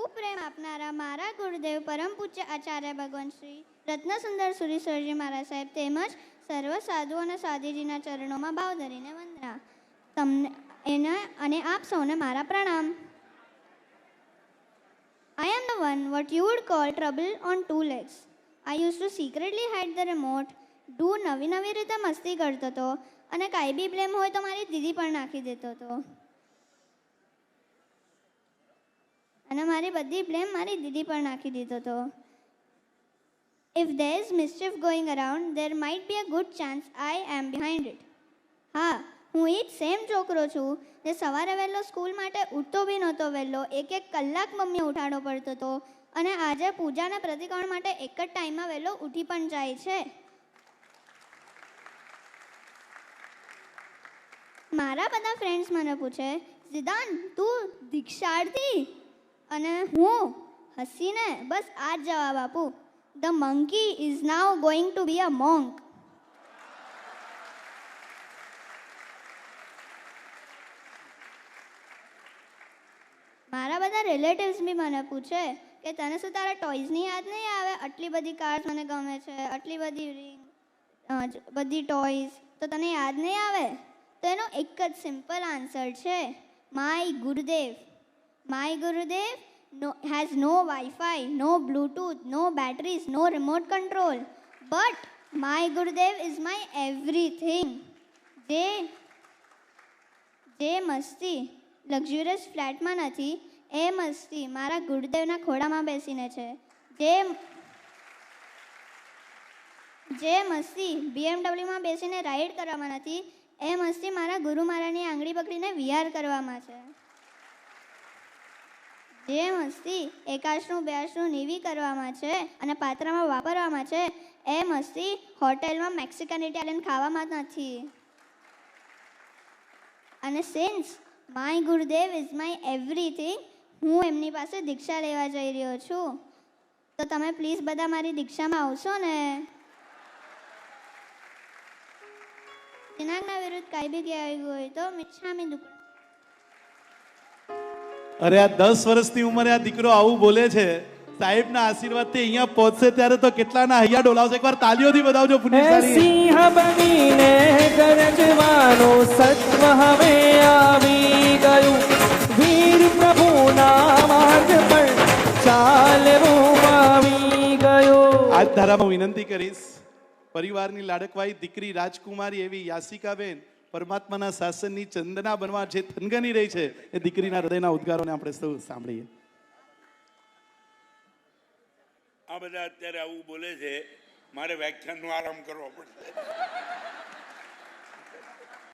ખૂબ પ્રેમ આપનારા મારા ગુરુદેવ પરમ પૂજ્ય આચાર્ય ભગવાન શ્રી રત્નસુંદર સુરીશ્વરજી મહારાજ સાહેબ તેમજ સર્વ સાધુ અને સાધીજીના ચરણોમાં ભાવ ધરીને વંદના. તમને અને આપ સૌને મારા પ્રણામ. I am the one what you would call trouble on two legs. I used to secretly hide the remote, do નવી રીતે મસ્તી કરતો હતો અને કાંઈ બી બ્લેમ હોય તો મારી દીદી પણ નાખી દેતો હતો. અને મારી બધી બ્લેમ મારી દીદી પર નાખી દીધો હતો. If there is mischief going around, there might be a good chance I am behind it. હા, હું એ જ સેમ છોકરો છું જે સવારે વહેલો સ્કૂલ માટે ઉઠતો બી નહોતો વહેલો, એક કલાક મમ્મી ઉઠાડવો પડતો હતો અને આજે પૂજાના પ્રતિક્રમણ માટે એક જ ટાઈમમાં વહેલો ઉઠી પણ જાય છે. મારા બધા ફ્રેન્ડ્સ મને પૂછે, ઝિદાન તું દીક્ષાર્થી? અને હું હસીને બસ આ જ જવાબ આપું, the monkey is now going to be a monk. મારા બધા રિલેટિવ્સ બી મને પૂછે કે તને શું તારા ટોયઝની યાદ નહીં આવે? આટલી બધી કાર્સ મને ગમે છે, આટલી બધી રિંગ, બધી ટોયઝ, તો તને યાદ નહીં આવે? તો એનો એક જ સિમ્પલ આન્સર છે, my Gurudev. My Gurudev has no Wi-Fi, no Bluetooth, no batteries, no remote control. But my Gurudev is my everything. જે મસ્તી લક્ઝુરિયસ ફ્લેટમાં નથી, એ મસ્તી મારા ગુરુદેવના ખોળામાં બેસીને છે. જે મસ્તી BMW બેસીને રાઈડ કરવામાં નથી, એ મસ્તી મારા ગુરુ મહારાજની આંગળી પકડીને વિહાર કરવામાં છે. જે મસ્તી એકાશનું બેશનું નીવી કરવામાં છે અને પાત્રમાં વાપરવામાં છે, એ મસ્તી હોટેલમાં મેક્સિકન ઇટાલિયન ખાવામાં નથી. અને since my Gurudev is my everything, હું એમની પાસે દીક્ષા લેવા જઈ રહ્યો છું. તો તમે પ્લીઝ બધા મારી દીક્ષામાં આવશો ને? દિનાંકના વિરુદ્ધ કાંઈ બી કહેવાયું હોય તો મિચ્છામી દુક્કડમ. અરે આ 10 વર્ષની ઉંમરે આ દીકરો આવું બોલે છે. સાહેબના આશીર્વાદથી અહીંયા પહોંચશે ત્યારે તો કેટલાના હૈયા ડોલાવશે. એકવાર તાલીઓથી બતાવજો પુનિતસારી. સિંહ બનીને ગરજવાનો સત્વ હવે આવી ગયું, વીર પ્રભુના માર્ગ પર ચાલવું આવી ગયું. આજ ધારામાં વિનંતી કરીશ, પરિવારની લાડકવાઈ દીકરી રાજકુમારી એવી યાસિકાબેન પરમાત્માના શાસનની ચંદના બનવા જે થનગની રહી છે, એ દીકરીના હૃદયના ઉદ્ગારોને આપણે સૌ સાંભળીએ. આ બધા અત્યારે આવું બોલે છે, મારે વ્યાખ્યાનનો આરામ કરવો પડશે.